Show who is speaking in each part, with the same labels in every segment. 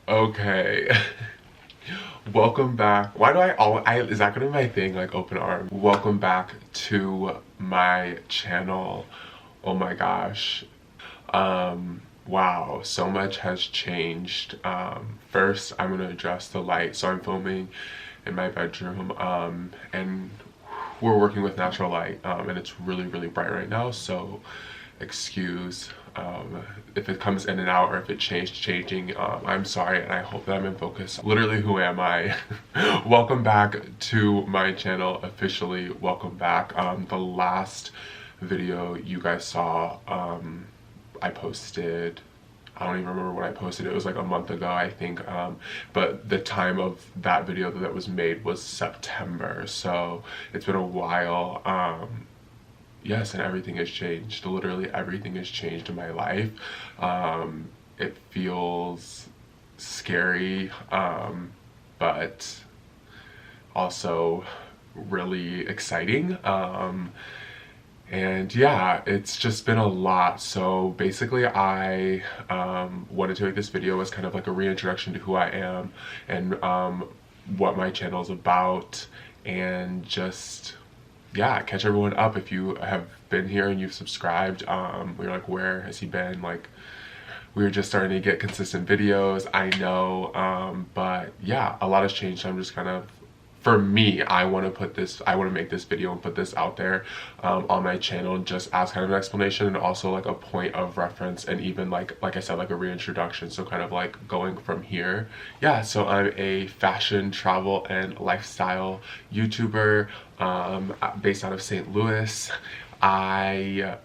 Speaker 1: Okay. Welcome back. Why do is that gonna be my thing, like open arm? Welcome back to my channel. Oh my gosh. Wow, so much has changed. First, I'm gonna adjust the light. So I'm filming in my bedroom, and we're working with natural light, and it's really bright right now. So excuse if it comes in and out or if it changing. I'm sorry, and I hope that I'm in focus. Literally, who am I? Welcome back to my channel. Officially welcome back. The last video you guys saw, I posted, I don't even remember when I posted it. It was like a month ago, I think. But the time of that video that was made was September. So it's been a while. Yes, and everything has changed. Literally everything has changed in my life. It feels scary, but also really exciting. And yeah, it's just been a lot. So basically I wanted to make this video as kind of like a reintroduction to who I am and what my channel is about, and just, yeah, catch everyone up. If you have been here and you've subscribed, we're like, where has he been? Like, we were just starting to get consistent videos, I know, but yeah, a lot has changed. I'm just kind of, for me, I want to make this video and put this out there on my channel, just as kind of an explanation and also like a point of reference, and even like I said, like a reintroduction. So kind of like going from here. Yeah, so I'm a fashion, travel, and lifestyle YouTuber based out of St. Louis. I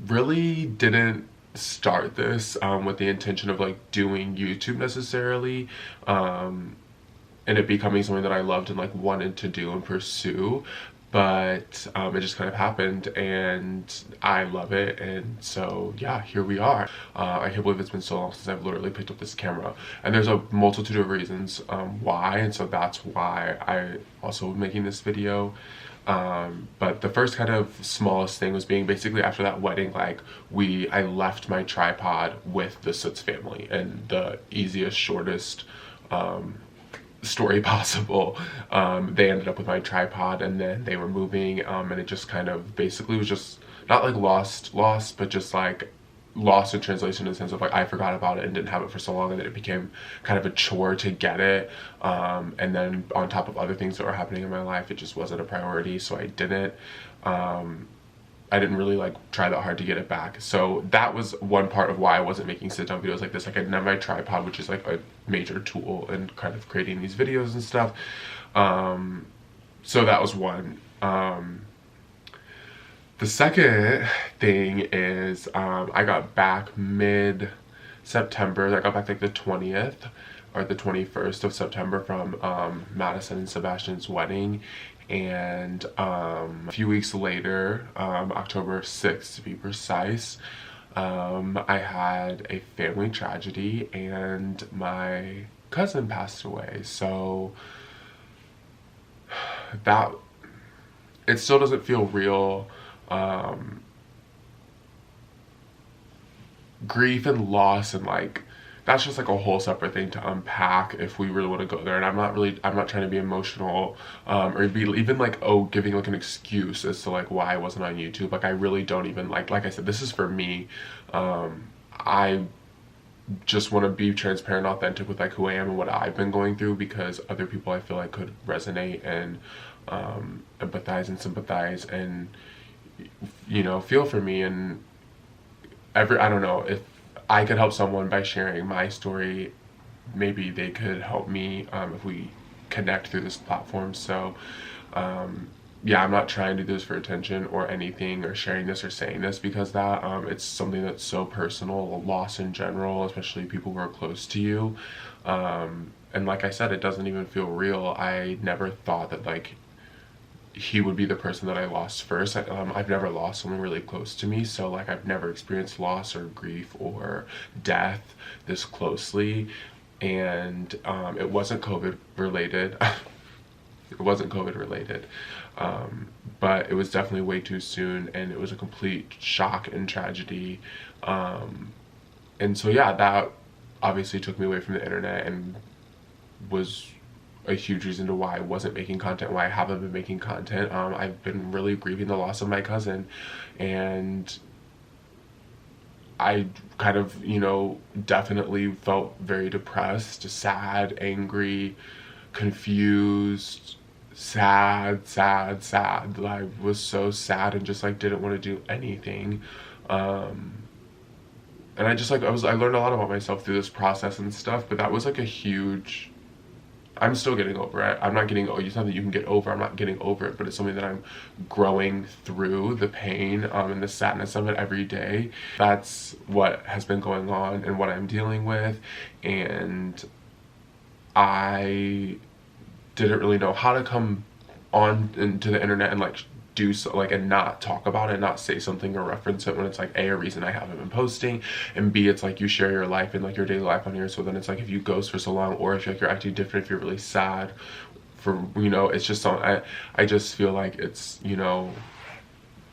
Speaker 1: really didn't start this with the intention of like doing YouTube necessarily, and it becoming something that I loved and like wanted to do and pursue, but it just kind of happened and I love it. And so yeah, here we are. I can't believe it's been so long since I've literally picked up this camera, and there's a multitude of reasons why, and so that's why I also making this video. But the first kind of smallest thing was being basically after that wedding, like I left my tripod with the Soots family, and the easiest, shortest story possible. They ended up with my tripod, and then they were moving, and it just kind of basically was just not like lost, but just like lost in translation, in the sense of like I forgot about it and didn't have it for so long, and then it became kind of a chore to get it, and then on top of other things that were happening in my life, it just wasn't a priority, so I didn't. I didn't really like try that hard to get it back. So that was one part of why I wasn't making sit down videos like this. Like I didn't have my tripod, which is like a major tool in kind of creating these videos and stuff. So that was one. The second thing is I got back mid-September. I got back like the 20th or the 21st of September from Madison and Sebastian's wedding. And a few weeks later, October 6th to be precise, I had a family tragedy and my cousin passed away. So that, it still doesn't feel real. Grief and loss, and like that's just like a whole separate thing to unpack if we really want to go there. And I'm not trying to be emotional, or be even like, oh, giving like an excuse as to like why I wasn't on YouTube. Like I really don't even like I said, this is for me. I just want to be transparent, authentic with like who I am and what I've been going through, because other people I feel like could resonate and empathize and sympathize and, you know, feel for me. And I don't know, if I could help someone by sharing my story, maybe they could help me if we connect through this platform. So yeah, I'm not trying to do this for attention or anything, or sharing this or saying this because that it's something that's so personal, loss in general, especially people who are close to you. And like I said, it doesn't even feel real. I never thought that like he would be the person that I lost first. I've never lost someone really close to me, so like I've never experienced loss or grief or death this closely. And it wasn't COVID related. It wasn't COVID related, but it was definitely way too soon, and it was a complete shock and tragedy. And so yeah, that obviously took me away from the internet and was a huge reason to why I wasn't making content, why I haven't been making content. I've been really grieving the loss of my cousin, and I kind of, you know, definitely felt very depressed, sad, angry, confused, sad. I was so sad and just like didn't want to do anything. And I just like I learned a lot about myself through this process and stuff, but that was like a huge, I'm still getting over it. I'm not getting, oh, it's something you can get over. I'm not getting over it, but it's something that I'm growing through the pain and the sadness of it every day. That's what has been going on and what I'm dealing with. And I didn't really know how to come on into the internet and like do so, like, and not talk about it, not say something or reference it when it's like a reason I haven't been posting, and B, it's like you share your life and like your daily life on here. So then it's like if you ghost for so long, or if like you're acting different, if you're really sad for, you know, it's just so I just feel like it's, you know,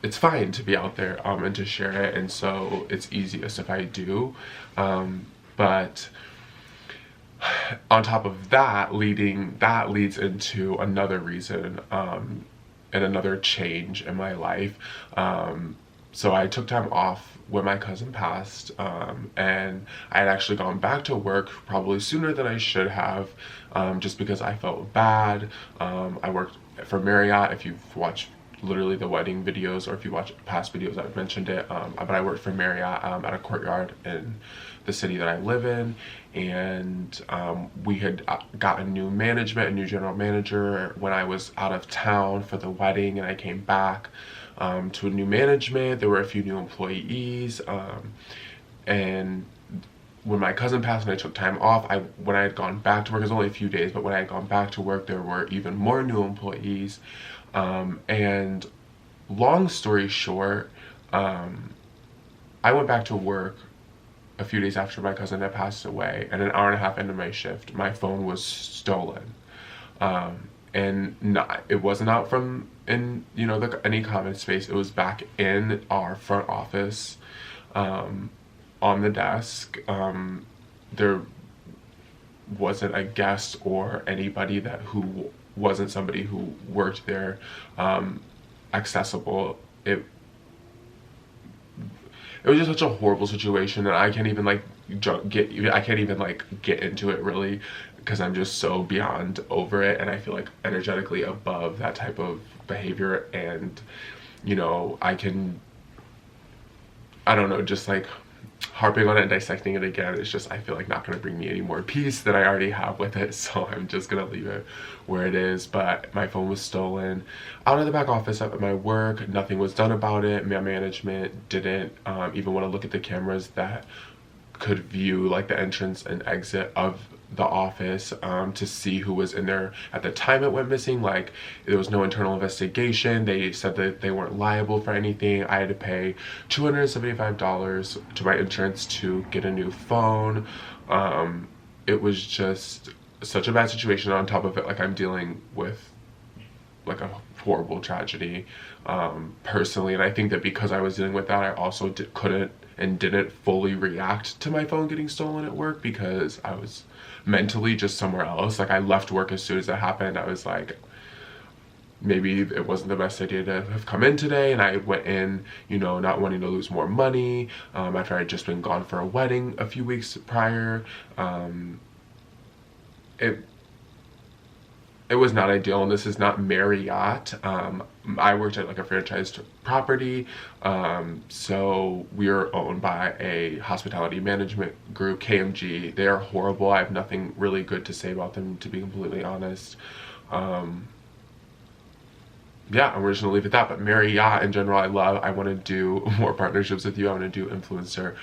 Speaker 1: it's fine to be out there and to share it, and so it's easiest if I do, but on top of that, leads into another reason and another change in my life. So I took time off when my cousin passed, and I had actually gone back to work probably sooner than I should have, just because I felt bad. I worked for Marriott. If you've watched literally the wedding videos, or if you watch past videos, I've mentioned it, but I worked for Marriott at a Courtyard in the city that I live in, and we had got a new management, a new general manager when I was out of town for the wedding, and I came back to a new management. There were a few new employees, and when my cousin passed and I took time off, when I had gone back to work, it was only a few days, but when I had gone back to work, there were even more new employees. And long story short, I went back to work a few days after my cousin had passed away, and an hour and a half into my shift, my phone was stolen. And it wasn't out from in, you know, any common space. It was back in our front office, on the desk. There wasn't a guest or anybody who wasn't somebody who worked there accessible. It was just such a horrible situation that I can't even like get into it really, because I'm just so beyond over it, and I feel like energetically above that type of behavior. And you know, I don't know, just like harping on it and dissecting it again, it's just, I feel like not going to bring me any more peace than I already have with it, so I'm just going to leave it where it is. But my phone was stolen out of the back office at my work. Nothing was done about it. My management didn't even want to look at the cameras that could view like the entrance and exit of the office to see who was in there at the time it went missing. Like, there was no internal investigation. They said that they weren't liable for anything. I had to pay $275 to my insurance to get a new phone. It was just such a bad situation. On top of it, like, I'm dealing with like a horrible tragedy personally, and I think that because I was dealing with that, I also couldn't and didn't fully react to my phone getting stolen at work, because I was mentally just somewhere else. Like, I left work as soon as that happened. I was like, maybe it wasn't the best idea to have come in today, and I went in, you know, not wanting to lose more money after I'd just been gone for a wedding a few weeks prior. It was not ideal, and this is not Marriott. I worked at like a franchised property, so we are owned by a hospitality management group, KMG. They are horrible. I have nothing really good to say about them, to be completely honest. Yeah, and we're just gonna leave it at that. But Marriott in general, I want to do more partnerships with you. I want to do influencer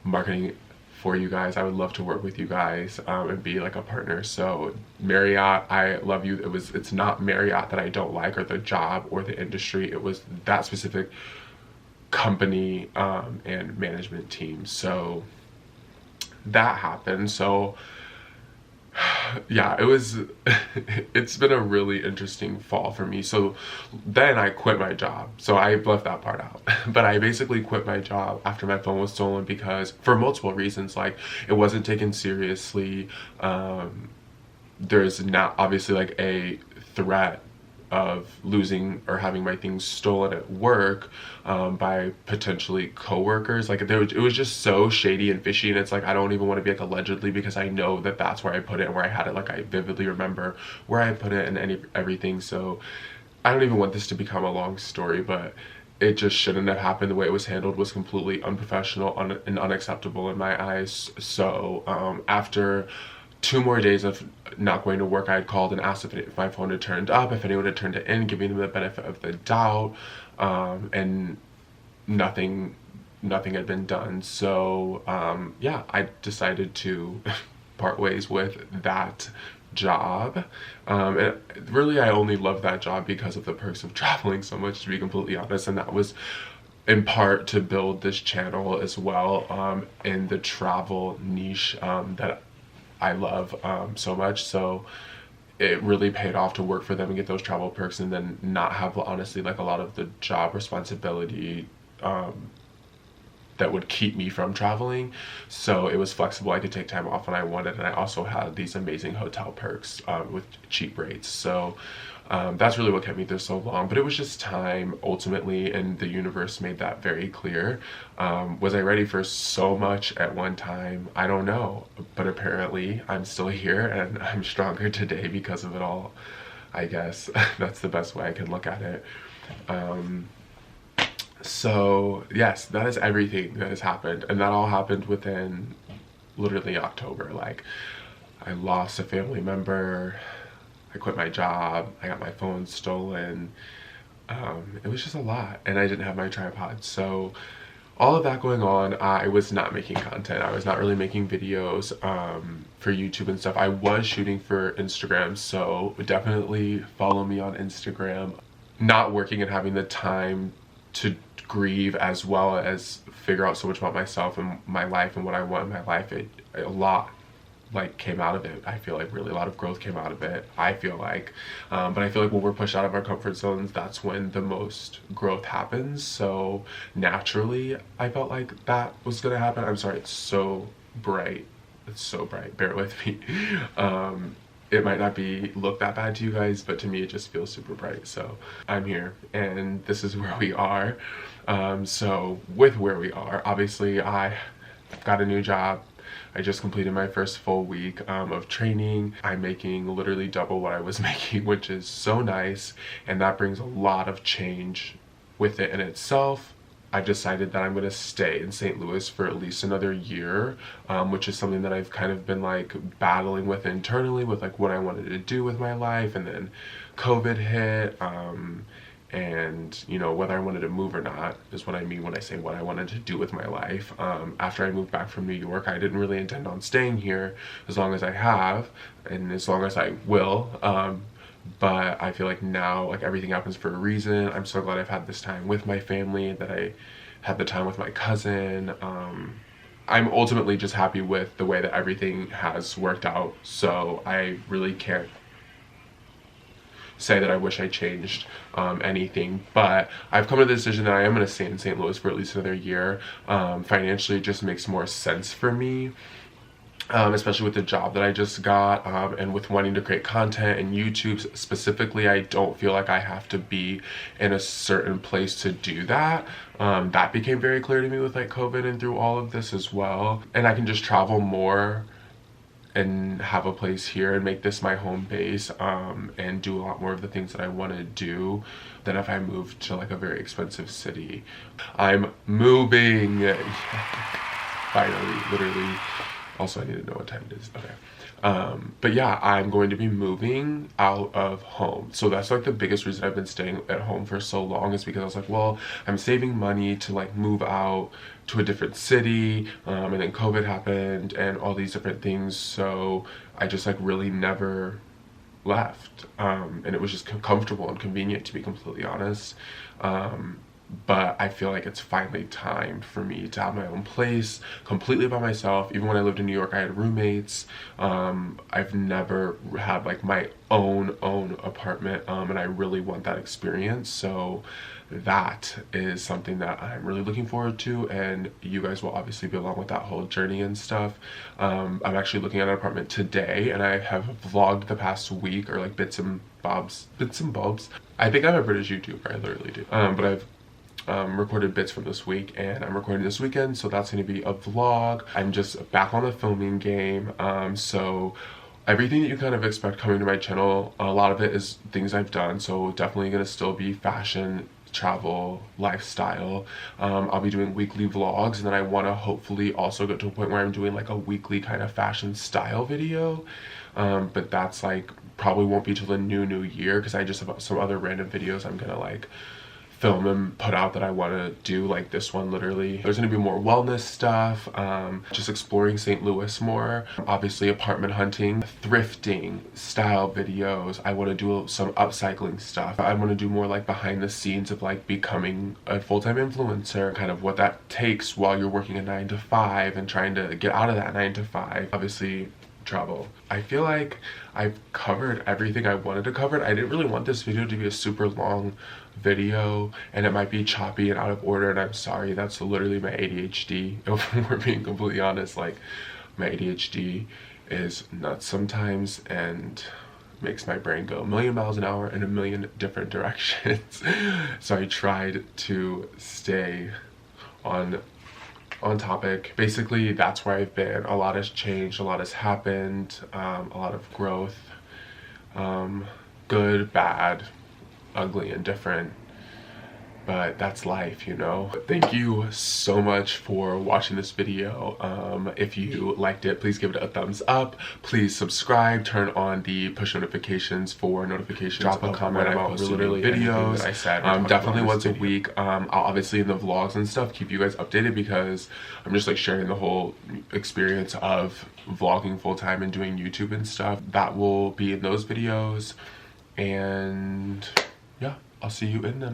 Speaker 1: marketing for you guys. I would love to work with you guys and be like a partner. So Marriott, I love you. It's not Marriott that I don't like, or the job or the industry. It was that specific company and management team. So that happened. So Yeah, it was, it's been a really interesting fall for me. So then I quit my job. So I left that part out. But I basically quit my job after my phone was stolen because for multiple reasons, like it wasn't taken seriously. There's not obviously like a threat of losing or having my things stolen at work by potentially coworkers. Like it was just so shady and fishy, and it's like I don't even want to be like allegedly because I know that that's where I put it and where I had it. Like I vividly remember where I put it and everything. So I don't even want this to become a long story, but it just shouldn't have happened. The way it was handled was completely unprofessional and unacceptable in my eyes. So after 2 more days of not going to work, I had called and asked if my phone had turned up, if anyone had turned it in, giving them the benefit of the doubt, and nothing had been done. So yeah, I decided to part ways with that job. And really, I only love that job because of the perks of traveling so much, to be completely honest. And that was in part to build this channel as well, in the travel niche that I love so much. So it really paid off to work for them and get those travel perks and then not have honestly like a lot of the job responsibility that would keep me from traveling. So it was flexible. I could take time off when I wanted, and I also had these amazing hotel perks with cheap rates. So that's really what kept me there so long. But it was just time ultimately, and the universe made that very clear. Was I ready for so much at one time? I don't know, but apparently I'm still here and I'm stronger today because of it all, I guess. That's the best way I can look at it. So yes, that is everything that has happened, and that all happened within literally October. Like I lost a family member, I quit my job, I got my phone stolen. It was just a lot, and I didn't have my tripod. So all of that going on, I was not making content. I was not really making videos for YouTube and stuff. I was shooting for Instagram, so definitely follow me on Instagram. Not working and having the time to grieve as well as figure out so much about myself and my life and what I want in my life, a lot like came out of it. I feel like really a lot of growth came out of it, I feel like. But I feel like when we're pushed out of our comfort zones, that's when the most growth happens. So naturally, I felt like that was gonna happen. I'm sorry, it's so bright. It's so bright, bear with me. It might not look that bad to you guys, but to me it just feels super bright. So I'm here and this is where we are. So with where we are, obviously I got a new job. I just completed my first full week of training. I'm making literally double what I was making, which is so nice, and that brings a lot of change with it in itself. I've decided that I'm going to stay in St. Louis for at least another year, which is something that I've kind of been like battling with internally with like what I wanted to do with my life, and then COVID hit, and you know, whether I wanted to move or not is what I mean when I say what I wanted to do with my life. After I moved back from New York, I didn't really intend on staying here as long as I have and as long as I will. But I feel like now, like, everything happens for a reason. I'm so glad I've had this time with my family, that I had the time with my cousin. I'm ultimately just happy with the way that everything has worked out. So I really can't say that I wish I changed anything, but I've come to the decision that I am going to stay in St. Louis for at least another year. Financially, it just makes more sense for me. Especially with the job that I just got, and with wanting to create content and YouTube specifically, I don't feel like I have to be in a certain place to do that. That became very clear to me with like COVID and through all of this as well. And I can just travel more and have a place here and make this my home base, and do a lot more of the things that I want to do than if I moved to like a very expensive city. I'm moving. Finally, literally. Also, I need to know what time it is. Okay. But yeah, I'm going to be moving out of home. So that's like the biggest reason I've been staying at home for so long, is because I was like, well, I'm saving money to like move out to a different city. And then COVID happened and all these different things. So I just like really never left. And it was just comfortable and convenient, to be completely honest. but I feel like it's finally time for me to have my own place completely by myself. Even when I lived in New York, I had roommates. I've never had like my own apartment, and I really want that experience. So that is something that I'm really looking forward to, and you guys will obviously be along with that whole journey and stuff. I'm actually looking at an apartment today, and I have vlogged the past week, or like bits and bobs. I think I'm a British YouTuber, I literally do. But I've recorded bits from this week, and I'm recording this weekend, so that's going to be a vlog. I'm just back on the filming game, so everything that you kind of expect coming to my channel, a lot of it is things I've done, so definitely going to still be fashion, travel, lifestyle. I'll be doing weekly vlogs, and then I want to hopefully also get to a point where I'm doing like a weekly kind of fashion style video, but that's like probably won't be till the new year, because I just have some other random videos I'm gonna like film and put out that I want to do, like this one literally. There's going to be more wellness stuff, just exploring St. Louis more, obviously apartment hunting, thrifting style videos. I want to do some upcycling stuff. I want to do more like behind the scenes of like becoming a full-time influencer, kind of what that takes while you're working a 9 to 5 and trying to get out of that 9 to 5. Obviously travel. I feel like I've covered everything I wanted to cover. I didn't really want this video to be a super long video, and it might be choppy and out of order, and I'm sorry. That's literally my ADHD. If we're being completely honest, like my ADHD is nuts sometimes and makes my brain go a million miles an hour in a million different directions. So I tried to stay on topic. Basically, that's where I've been. A lot has changed, a lot has happened, a lot of growth, good, bad, ugly, and different, but that's life, you know. Thank you so much for watching this video. If you liked it, please give it a thumbs up. Please subscribe, turn on the push notifications for notifications. Drop a comment about literally videos. I said definitely once a week. I'll obviously in the vlogs and stuff keep you guys updated, because I'm just like sharing the whole experience of vlogging full-time and doing YouTube and stuff. That will be in those videos, and yeah, I'll see you in them.